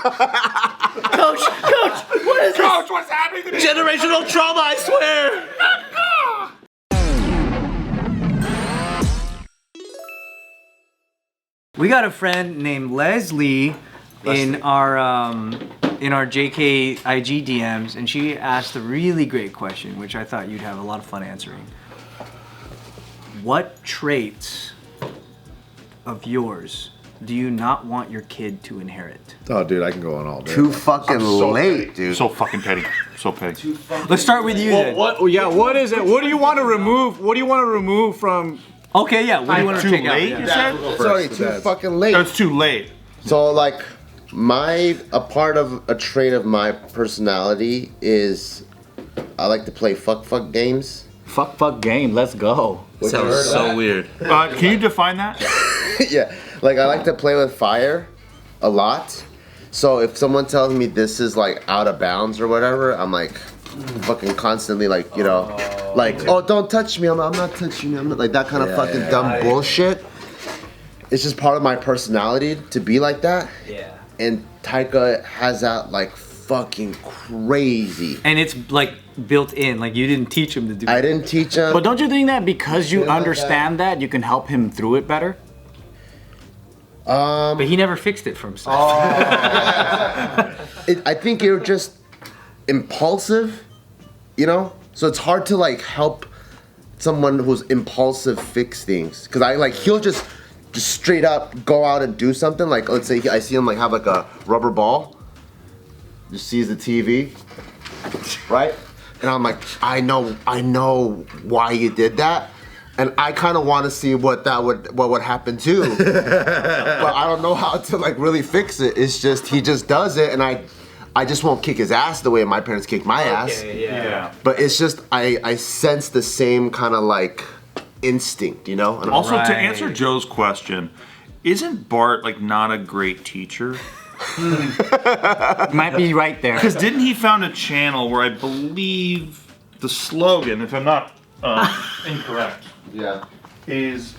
Coach, what is this? Coach, what's happening? Generational trauma, I swear. We got a friend named Leslie in our JK IG DMs, and she asked a really great question, which I thought you'd have a lot of fun answering. What traits of yours do you not want your kid to inherit? Oh, dude, I can go on all day. Too fucking late, dude. So fucking petty. So petty. Let's start with you then. What is it? What do you want to remove? What do you want to remove from? Okay, yeah. What do you want to Too take late, out? you Yeah. said? It's already too fucking late. That's too late. So like, a part of a trait of my personality is I like to play fuck games. Fuck game. Let's go. Sounds so weird. Can you define that? Yeah, like I like to play with fire a lot. So if someone tells me this is like out of bounds or whatever, I'm like fucking constantly like, you know, like, oh, don't touch me. I'm not touching you. I'm not like that kind of fucking dumb bullshit. It's just part of my personality to be like that. Yeah. And Taika has that like fucking crazy. And it's like built in, like you didn't teach him to do I it. didn't teach him. But don't you think that because you understand that, you can help him through it better? But he never fixed it for himself. I think you're just impulsive, you know? So it's hard to like help someone who's impulsive fix things. Cause he'll just straight up go out and do something. Like let's say I see him like have like a rubber ball, just sees the TV, right? And I'm like, I know why you did that. And I kind of want to see what would happen too, but I don't know how to like really fix it. It's just he just does it, and I just won't kick his ass the way my parents kicked my ass. Yeah. But it's just I sense the same kind of like instinct, you know. And Also, to Right. answer Joe's question, isn't Bart like not a great teacher? Might be right there. Because didn't he found a channel where I believe the slogan, if I'm not incorrect, yeah, is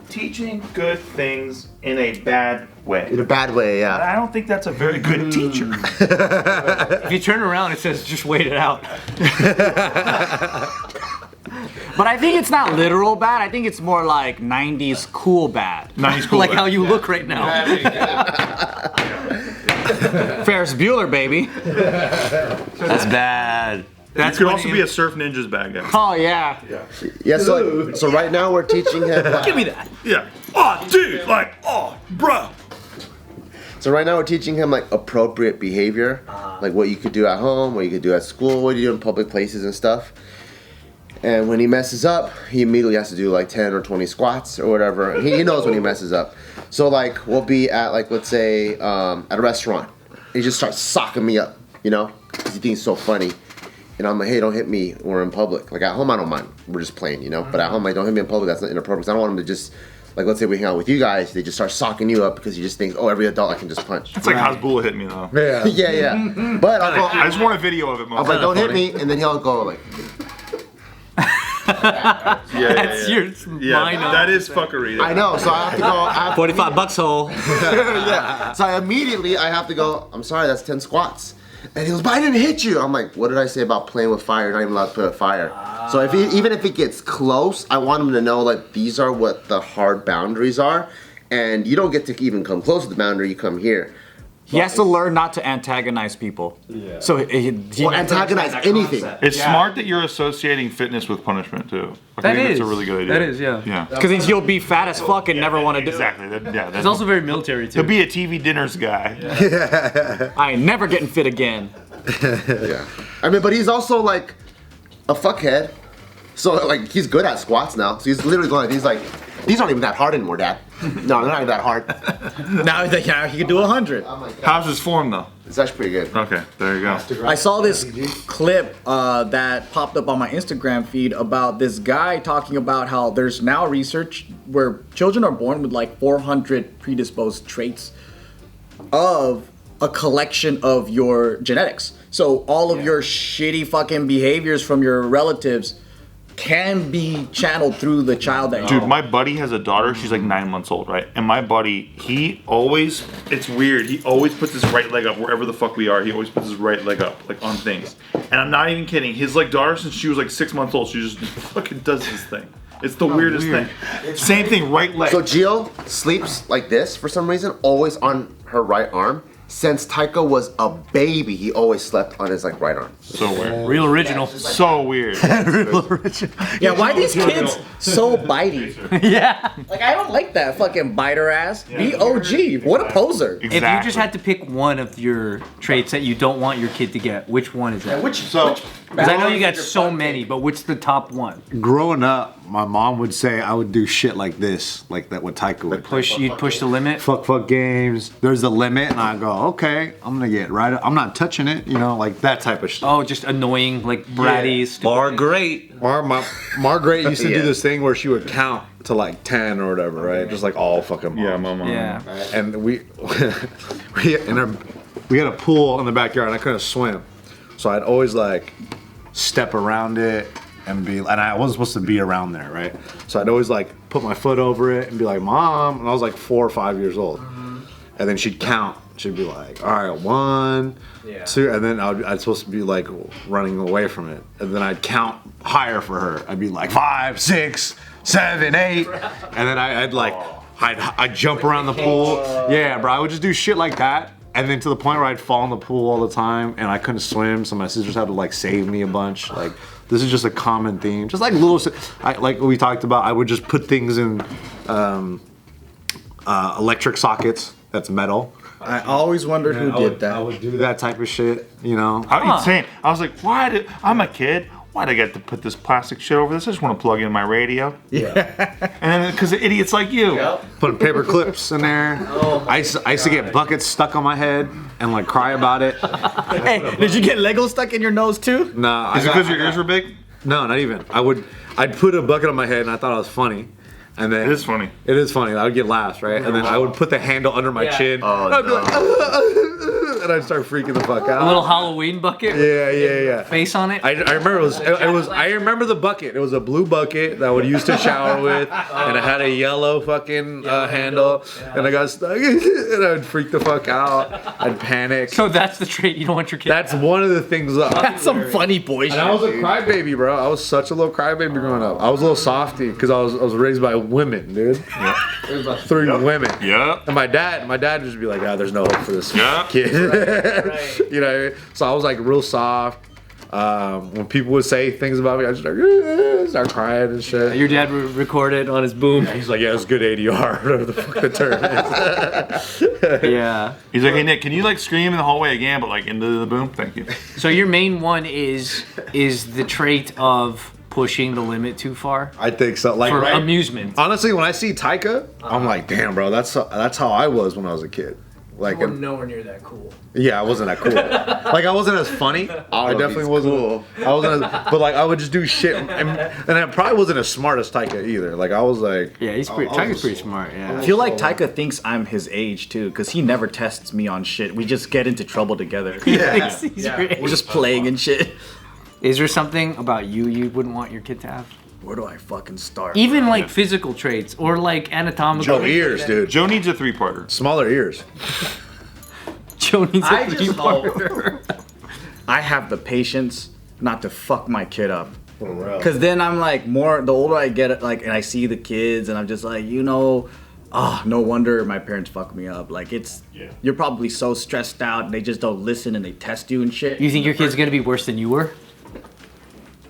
teaching good things in a bad way. in a bad way, yeah. I don't think that's a very good teacher. If you turn around, it says just wait it out. But I think it's not literal bad. I think it's more like 90s cool bad. 90s cool. Like how you look right now. Ferris Bueller, baby. That's bad. That could also be a Surf Ninjas bad guy. Oh, yeah. Yeah, so right now we're teaching him. Give me that. Yeah. Oh, dude, like, oh, bro. So right now we're teaching him like appropriate behavior, like what you could do at home, what you could do at school, what you do in public places and stuff. And when he messes up, he immediately has to do like 10 or 20 squats or whatever. He knows when he messes up. So like we'll be at like, let's say at a restaurant. He just starts socking me up, you know, because he thinks it's so funny. And I'm like, hey, don't hit me when we're in public. Like at home, I don't mind. We're just playing, you know. But at home, like, don't hit me in public. That's not inappropriate. I don't want him to just, like, let's say we hang out with you guys. They just start socking you up because he just thinks, oh, every adult I can just punch. It's like Hasbulla hit me, though. Yeah. Yeah. But I'll go, I just want a video of it, I'm like, don't hit me. And then he'll go like, That's your mind. That is fuckery. I know. So I have to go. $45 hole. Yeah. So immediately I have to go, I'm sorry, that's 10 squats. And he goes, but I didn't hit you. I'm like, what did I say about playing with fire? You're not even allowed to play with fire. So even if it gets close, I want him to know like these are what the hard boundaries are. And you don't get to even come close to the boundary, you come here. He has to learn not to antagonize people. Yeah. So he Antagonize anything. It's smart that you're associating fitness with punishment, too. I think that's a really good idea. That is, yeah. Yeah. Because he'll be fat as fuck and never want to do it. Exactly. It's also very military, too. He'll be a TV dinners guy. I ain't never getting fit again. Yeah. I mean, but he's also like a fuckhead. So like he's good at squats now. So he's literally going, he's like, these aren't even that hard anymore, Dad. No, they're not even that hard. Now he can do 100. How's his form, though? It's actually pretty good. Okay, there you go. I saw this clip that popped up on my Instagram feed about this guy talking about how there's now research where children are born with like 400 predisposed traits of a collection of your genetics. So all of your shitty fucking behaviors from your relatives can be channeled through the child that Dude, my buddy has a daughter. She's like 9 months old, right? And my buddy, it's weird. He always puts his right leg up wherever the fuck we are. He always puts his right leg up, like on things. And I'm not even kidding. His like daughter, since she was like 6 months old, she just fucking does this thing. It's the weirdest thing. Same thing, right leg. So Gio sleeps like this for some reason, always on her right arm. Since Taika was a baby, he always slept on his like right arm. So weird. Real original. So weird. Real original. Yeah, why are these kids so bitey? Yeah. Like, I don't like that fucking biter ass. Be OG. What a poser. If you just had to pick one of your traits that you don't want your kid to get, which one is that? Because I know you got so many, but which the top one? Growing up, my mom would say I would do shit like this, like that what Taika would. You'd push the limit? Fuck games. There's a limit, and I go, okay, I'm gonna get right. I'm not touching it, you know, like that type of shit. Oh, just annoying, like bratty. Margaret. Margaret used to do this thing where she would count to like 10 or whatever, right? Just like all fucking moms. Yeah, my mom. Yeah. And we had a pool in the backyard, and I couldn't swim, so I'd always like step around it and I wasn't supposed to be around there, right? So I'd always like put my foot over it and be like, Mom, and I was like 4 or 5 years old, and then she'd count. She'd be like, all right, 1, 2, and then I'd supposed to be like running away from it, and then I'd count higher for her. I'd be like 5, 6, 7, 8, and then I'd jump around the pool. Yeah, bro, I would just do shit like that. And then to the point where I'd fall in the pool all the time and I couldn't swim, so my sisters had to like save me a bunch. Like, this is just a common theme. Just like little, like we talked about, I would just put things in electric sockets that's metal. I always wondered who did that. I would do that type of shit, you know. How insane. I was like, I'm a kid. Why'd I get to put this plastic shit over this? I just want to plug in my radio. Yeah. And then, because of idiots like you. Putting paper clips in there. I used to get buckets stuck on my head and like cry about it. Hey, did you get Lego stuck in your nose too? Nah. Is it because your ears were big? No, not even. I'd put a bucket on my head and I thought it was funny. And then It is funny. It is funny. I would get laughs, right? And then I would put the handle under my chin. Oh, I'd be like, and I'd start freaking the fuck out. A little Halloween bucket? Yeah. Face on it? I remember it was I remember the bucket. It was a blue bucket that I would use to shower with, and it had a yellow fucking handle, and I got stuck, and I'd freak the fuck out. I'd panic. So that's the trait you don't want your kid That's one of the things. That's some funny boy shit. And I was a crybaby, bro. I was such a little crybaby growing up. I was a little softy because I was raised by women, dude. There was about 3 women. Yeah. And my dad would just be like, there's no hope for this kid. Right. You know, so I was like real soft. When people would say things about me, I just start crying and shit. Your dad would record it on his boom. He's like, yeah, it's good ADR, whatever the fuck the term is. Yeah. He's like, hey Nick, can you like scream in the hallway again, but like into the boom? Thank you. So your main one is the trait of pushing the limit too far I think so. Like, for right? amusement. Honestly, when I see Taika, I'm like, damn, bro, that's how I was when I was a kid. Like, nowhere near that cool. yeah, I wasn't that cool. Like, I wasn't as funny. I definitely wasn't. Cool. I wasn't as, but like, I would just do shit, and I probably wasn't as smart as Taika either. Like, I was like, Yeah, Taika's pretty smart. Yeah. I feel like Taika thinks I'm his age too, because he never tests me on shit. We just get into trouble together. He's your age. We're just playing and shit. Is there something about you wouldn't want your kid to have? Where do I fucking start? Even like physical traits or like anatomical. Joe ears, dude. Joe needs a 3-parter. Smaller ears. Joe needs I a just three-parter. I have the patience not to fuck my kid up. Cause then I'm like the older I get, like, and I see the kids, and I'm just like, no wonder my parents fuck me up. Like, you're probably so stressed out, and they just don't listen, and they test you and shit. You think your kid's gonna be worse than you were?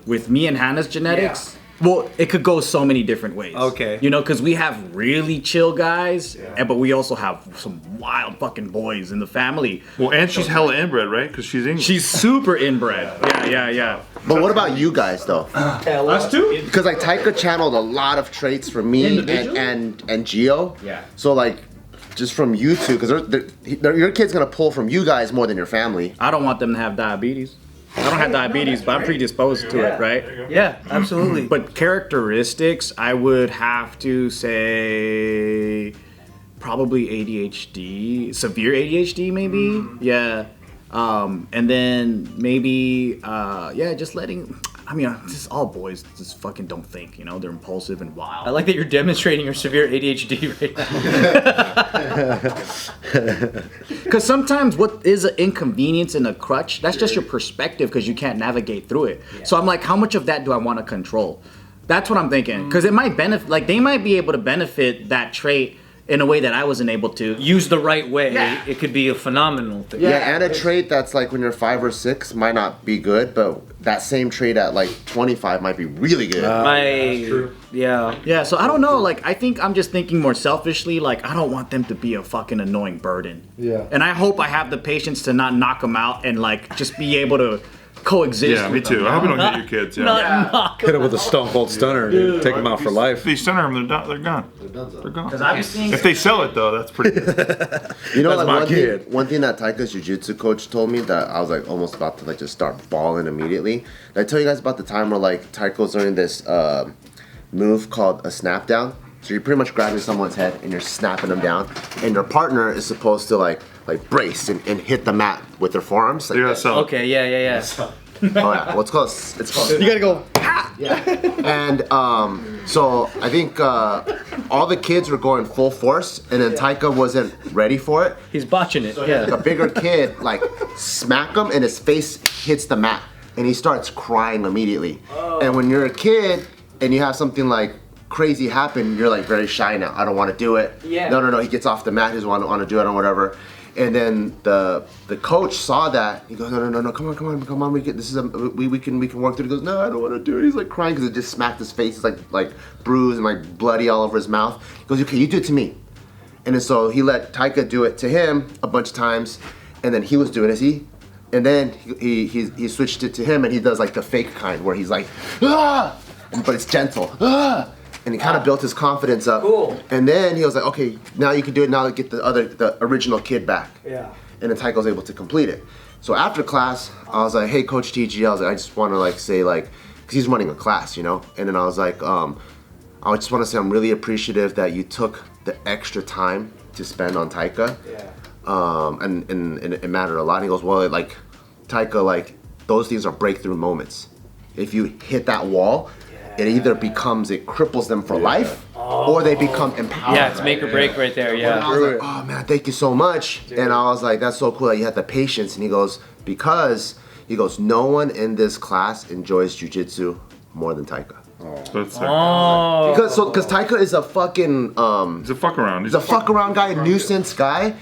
With me and Hannah's genetics, well, it could go so many different ways. Okay. You know, because we have really chill guys, but we also have some wild fucking boys in the family. Well, and she's hella inbred, right? Because she's English. She's super inbred. Yeah. But what about you guys though? Us too? Because like Taika channeled a lot of traits from me and Gio. Yeah. So like, just from you two, because your kid's gonna pull from you guys more than your family. I don't want them to have diabetes. I don't have diabetes, but I'm predisposed to it, right? Yeah, absolutely. But characteristics, I would have to say probably ADHD, severe ADHD maybe. Yeah. And then maybe, just letting, I mean, just all boys just fucking don't think, you know, they're impulsive and wild. I like that you're demonstrating your severe ADHD right now. Because sometimes what is an inconvenience and a crutch, that's just your perspective because you can't navigate through it. Yeah. So I'm like, how much of that do I want to control? That's what I'm thinking. Because it might benefit, like they might be able to benefit that trait in a way that I wasn't able to. Use the right way, it could be a phenomenal thing. Yeah, and a trait that's like when you're 5 or 6 might not be good, but that same trait at like 25 might be really good. That's true. Yeah, so I don't know, like I think I'm just thinking more selfishly, like I don't want them to be a fucking annoying burden. Yeah. And I hope I have the patience to not knock them out and like just be able to coexist. Yeah, me too. I hope you don't get your kids. Yeah. Hit it with a stone cold stunner, dude. Take them out for life. If you stun them, they're gone. They're gone. Because I've seen. If they sell it though, that's pretty good. You know, That's like my one thing that Taika's jiu-jitsu coach told me that I was like almost about to like just start bawling immediately. Did I tell you guys about the time where like Taika's learning this move called a snap down? So you're pretty much grabbing someone's head and you're snapping them down, and your partner is supposed to like brace and hit the mat with their forearms. Like You gotta that. sell it. Okay, yeah. Oh yeah, well it's called. You gotta go. Yeah. And so I think all the kids were going full force, and then Taika wasn't ready for it. He's botching it. Like Yeah. a bigger kid, like smack him, and his face hits the mat, and he starts crying immediately. And when you're a kid and you have something like crazy happen, you're like very shy now. I don't want to do it. Yeah. No. He gets off the mat. He doesn't want to do it or whatever. And then the coach saw that. He goes, no, come on. We can work through it. He goes, no, I don't want to do it. He's like crying because it just smacked his face. It's like bruised and like bloody all over his mouth. He goes, okay, you do it to me. And then so he let Taika do it to him a bunch of times, and then he was doing it. And then he switched it to him, and he does like the fake kind where he's like, ah, but it's gentle, ah. And he kind of built his confidence up. Cool. And then he was like, okay, now you can do it. Now get the original kid back. Yeah. And then Taika was able to complete it. So after class, I was like, hey, Coach TG, I was like, I just want to like say like, because he's running a class, you know? And then I was like, I just want to say I'm really appreciative that you took the extra time to spend on Taika. Yeah. And it mattered a lot. And he goes, well, like, Taika, like, those things are breakthrough moments. If you hit that wall, it either cripples them for life, or they become empowered. Yeah, it's make or break right there. And Yeah. I was like, oh man, thank you so much. And I was like, that's so cool that you had the patience. And he goes, no one in this class enjoys jiu-jitsu more than Taika. That's sick. Oh. Because Taika is a fucking He's a fuck around. he's a fuck around guy, a nuisance guy.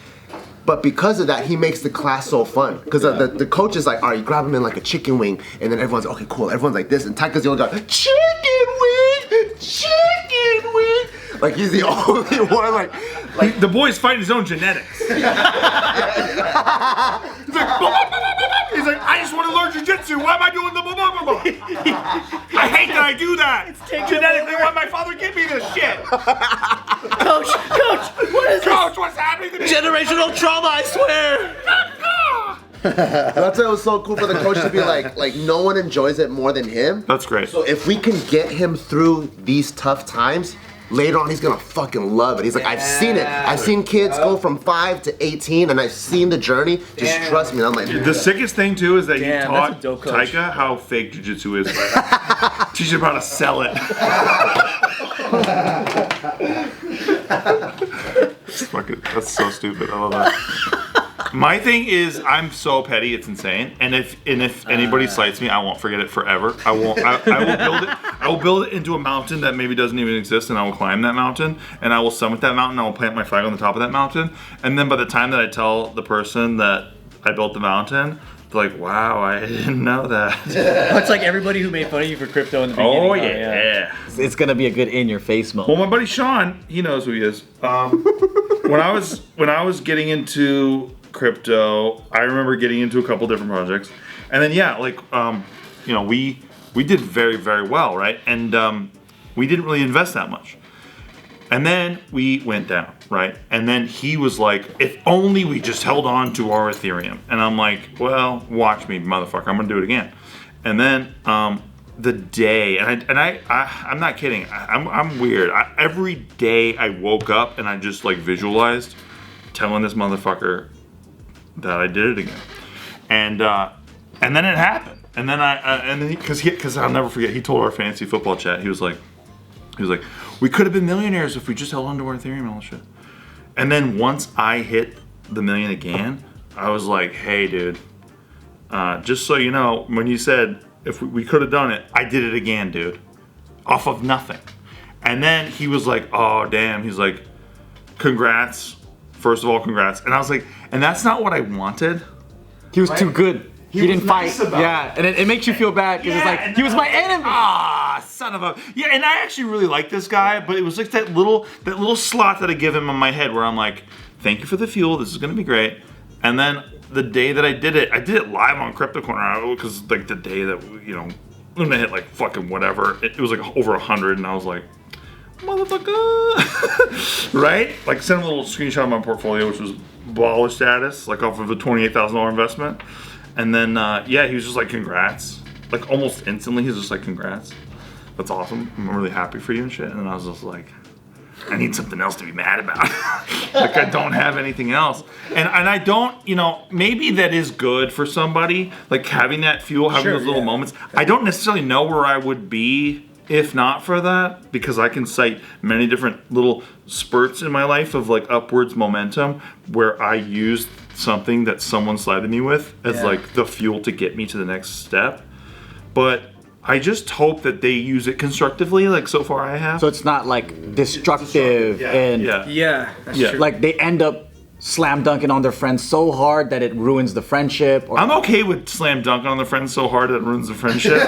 But because of that, he makes the class so fun. Because the coach is like, all right, you grab him in like a chicken wing, and then everyone's like, okay, cool. Everyone's like this, and Taika's the only guy, chicken wing. Like he's the only one, like The boy's fighting his own genetics. He's like, I just want to learn jiu-jitsu. Why am I doing the blah, blah, blah, blah? I hate that I do that. Genetically, why my father give me this shit? Coach, what is Coach, what's happening to me? generational trauma? I swear. that's why it was so cool for the coach to be like no one enjoys it more than him. That's great. So if we can get him through these tough times, later on he's gonna fucking love it. He's like, I've seen it. I've seen kids go from 5 to 18, and I've seen the journey. Just trust me. And I'm like, The sickest thing too is that you Damn, taught that's a dope coach. Taika how fake jiu-jitsu is. Teach him how to sell it. That's so stupid. I love that. My thing is, I'm so petty, it's insane. And if anybody slights me, I won't forget it forever. I will build it. I will build it into a mountain that maybe doesn't even exist, and I will climb that mountain, and I will summit that mountain. I will plant my flag on the top of that mountain, and then by the time that I tell the person that I built the mountain, they're like, "Wow, I didn't know that." It's like everybody who made fun of you for crypto in the beginning. Oh yeah. It's gonna be a good in-your-face Well, moment. my buddy Sean, he knows who he is. When I was getting into crypto, I remember getting into a couple different projects, and then we did very, very well, right? And we didn't really invest that much, and then we went down, right? And then he was like, "If only we just held on to our Ethereum," and I'm like, "Well, watch me, motherfucker! I'm gonna do it again." And then the day, I'm not kidding. I'm weird. Every day I woke up and I just like visualized telling this motherfucker that I did it again, and then it happened. And then because I'll never forget, he told our fantasy football chat, he was like, we could have been millionaires if we just held on to our Ethereum and all that shit. And then once I hit the million again, I was like, hey, dude, just so you know, when you said if we could have done it, I did it again, dude, off of nothing. And then he was like, oh, damn. He's like, congrats. First of all, congrats. And I was like, and that's not what I wanted. He was too good. He didn't nice fight. about Yeah, and it makes you feel bad because it's like, he was my enemy. Ah, son of a. Yeah, and I actually really like this guy, but it was like that little slot that I give him in my head where I'm like, thank you for the fuel. This is going to be great. And then the day that I did it live on Crypto Corner because like the day that, you know, Luna hit like fucking whatever. It was like over 100 and I was like, motherfucker. Right? Like sent a little screenshot of my portfolio, which was baller status, like off of a $28,000 investment. And then, yeah, he was just like, congrats. Like almost instantly, he was just like, congrats. That's awesome. I'm really happy for you and shit. And then I was just like, I need something else to be mad about. Like I don't have anything else. And I don't, you know, maybe that is good for somebody, like having that fuel, having those little moments. I don't necessarily know where I would be if not for that, because I can cite many different little spurts in my life of like upwards momentum where I used something that someone slided me with as like the fuel to get me to the next step. But I just hope that they use it constructively, like so far I have. So it's not like destructive and That's true. like they end up slam dunking on their friends so hard that it ruins the friendship. Or I'm okay with slam dunking on the friends so hard that it ruins the friendship.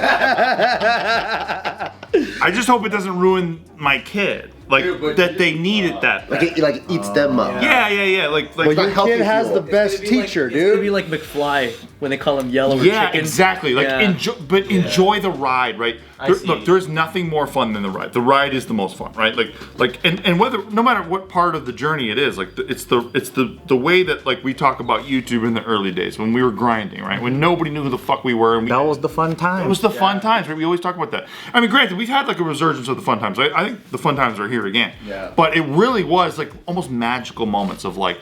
I just hope it doesn't ruin my kid. Like, that they needed that. Like it eats them up. Yeah. Like Well, your Kid has the best teacher, It's gonna dude. be like McFly when they call him yellow or yeah, chicken. exactly. Like, enjoy the ride, right? Look, there's nothing more fun than the ride. The ride is the most fun, right? And whether, no matter what part of the journey it is, like, it's the way that, like, we talk about YouTube in the early days when we were grinding, right? When nobody knew who the fuck we were. And that was the fun time. It was the fun times, right? We always talk about that. I mean, granted, we've had like a resurgence of the fun times. I think the fun times are here again. Yeah. But it really was like almost magical moments of like,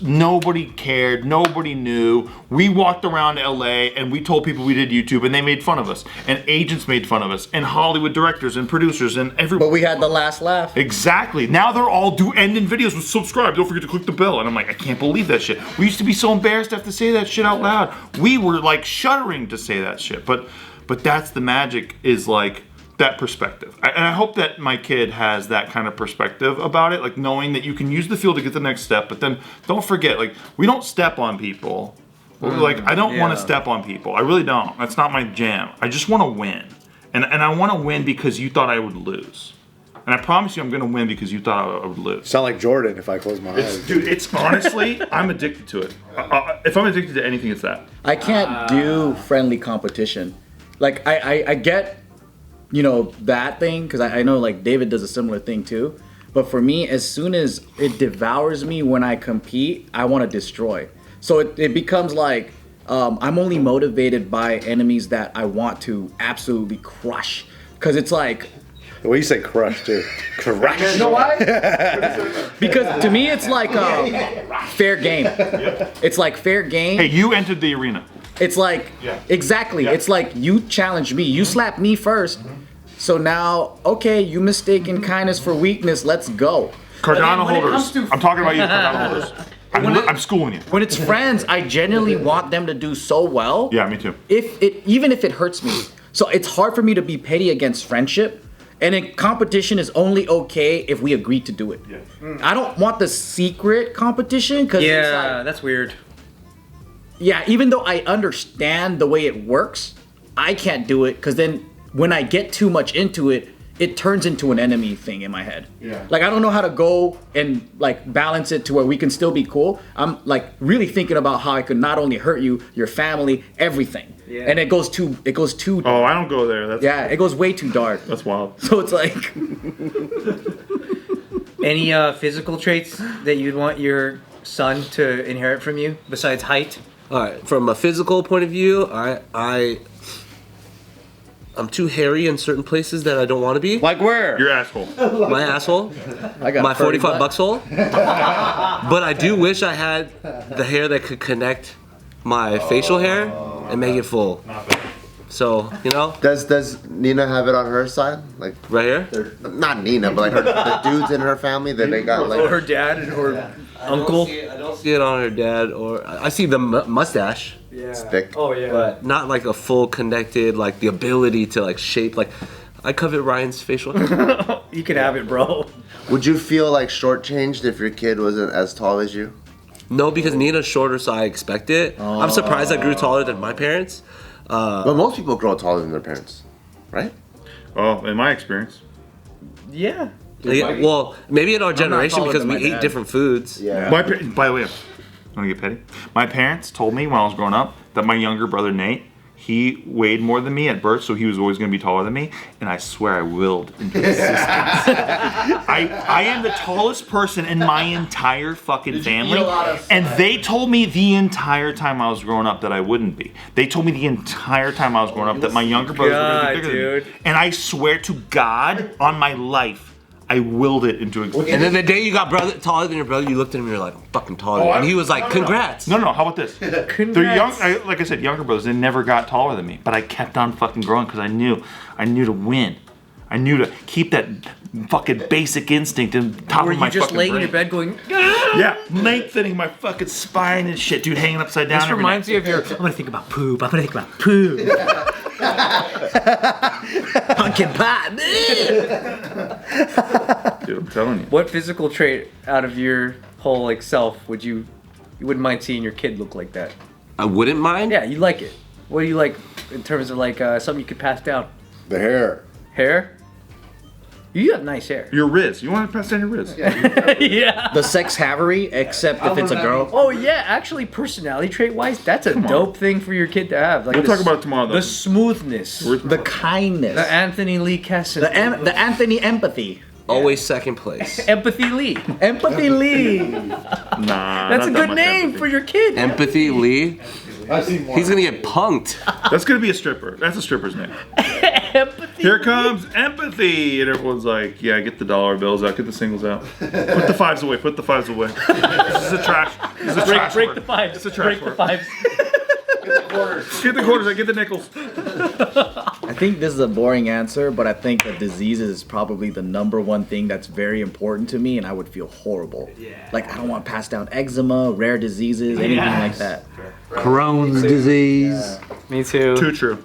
nobody cared, nobody knew. We walked around LA and we told people we did YouTube and they made fun of us. And agents made fun of us. And Hollywood directors and producers and everybody. But we had the last laugh. Exactly. Now they're all ending videos with subscribe. Don't forget to click the bell. And I'm like, I can't believe that shit. We used to be so embarrassed to have to say that shit out loud. We were like shuddering to say that shit. But that's the magic, is like that perspective. And I hope that my kid has that kind of perspective about it, like knowing that you can use the fuel to get the next step, but then don't forget, like, we don't step on people. Like, I don't want to step on people. I really don't. That's not my jam. I just want to win. And I want to win because you thought I would lose. And I promise you I'm going to win because you thought I would lose. Sound like Jordan if I close my eyes. Dude, it's honestly, I'm addicted to it. If I'm addicted to anything, it's that. I can't do friendly competition. Like, I get, you know, that thing, because I know like David does a similar thing too. But for me, as soon as it devours me when I compete, I want to destroy. So it becomes like, I'm only motivated by enemies that I want to absolutely crush. Because it's like, The way you say crush too. Crush. you know why? Because to me, it's like fair game. It's like fair game. Hey, you entered the arena. It's like, exactly. It's like you challenged me. You slapped me first. So now, okay, you mistaken kindness for weakness. Let's go. Cardano when it holders. comes to- I'm talking about you, Cardano holders. I'm schooling you. When it's friends, I genuinely want them to do so well. Yeah, me too. Even if it hurts me. So it's hard for me to be petty against friendship. And in competition is only okay if we agree to do it. Yeah. I don't want the secret competition because that's weird. yeah, even though I understand the way it works, I can't do it because then when I get too much into it, it turns into an enemy thing in my head. Yeah. Like I don't know how to go and like balance it to where we can still be cool. I'm like really thinking about how I could not only hurt you, your family, everything. Yeah. And it goes too Oh, I don't go there. it goes way too dark. That's wild. So it's like Any physical traits that you'd want your son to inherit from you besides height? All right, from a physical point of view, I'm too hairy in certain places that I don't want to be. Like where? Your asshole. My asshole, I got my 30 45 bucks. bucks hole. But I do wish I had the hair that could connect my facial hair and make it full. So, you know, Does Nina have it on her side? Like, right here. not Nina, but like the dudes in her family that they got like. Or her dad and her uncle. I don't see it on her dad, or I see the mustache, Yeah. thick. Oh yeah. but not like a full connected, like the ability to like shape. Like, I covet Ryan's facial hair. You can have it, bro. Would you feel like shortchanged if your kid wasn't as tall as you? No, because Nina's shorter, so I expect it. I'm surprised I grew taller than my parents. But most people grow taller than their parents, right? Oh, in my experience. Yeah. Yeah, well, maybe in our generation taller because than we my ate dad. different foods. Yeah. By the way, I'm gonna get petty. My parents told me when I was growing up that my younger brother Nate, he weighed more than me at birth, so he was always gonna be taller than me. And I swear I willed into existence. I am the tallest person in my entire fucking family, and they told me the entire time I was growing up that I wouldn't be. They told me the entire time I was growing up that my younger brothers were gonna be bigger than me. And I swear to God, on my life, I willed it into existence. And then the day you got taller than your brother, you looked at him and you're like, I'm fucking taller. And he was like, congrats. No, how about this? They're young. Like I said, younger brothers. They never got taller than me, but I kept on fucking growing because I knew to win. I knew to keep that fucking basic instinct in top Were of my you just fucking laying brain. in your bed going? Yeah, lengthening my fucking spine and shit, dude, hanging upside down. This every reminds night. me of your. I'm gonna think about poop. I'm gonna think about poop. Pumpkin pie. Dude, I'm telling you. What physical trait out of your whole like self would you wouldn't mind seeing your kid look like that? I wouldn't mind. Yeah, you like it. What do you like in terms of like something you could pass down? The hair. Hair? You have nice hair. Your Riz. You want to pass down your Riz? Yeah. The sex havery, except if it's a girl. Oh yeah, actually, personality trait wise, that's a dope thing for your kid to have. Like We'll the talk about it tomorrow, though. The smoothness, The kindness. the Anthony Lee Kesson, The Anthony empathy. Always second place. Empathy Lee. Empathy Lee. Nah. That's not a that good much name empathy. for your kid. Empathy Lee. He's gonna get punked. That's gonna be a stripper. That's a stripper's name. Empathy. Here comes empathy, and everyone's like, "Yeah, get the dollar bills out, get the singles out, put the fives away, put the fives away." This is a trash. This is a trash Break word. the fives. It's a trash Break word. the fives. Get the quarters, get the nickels. I think this is a boring answer, but I think that diseases is probably the number one thing that's very important to me, and I would feel horrible. Like, I don't want to pass down eczema, rare diseases, anything like that. Crohn's disease. Me too. Too true.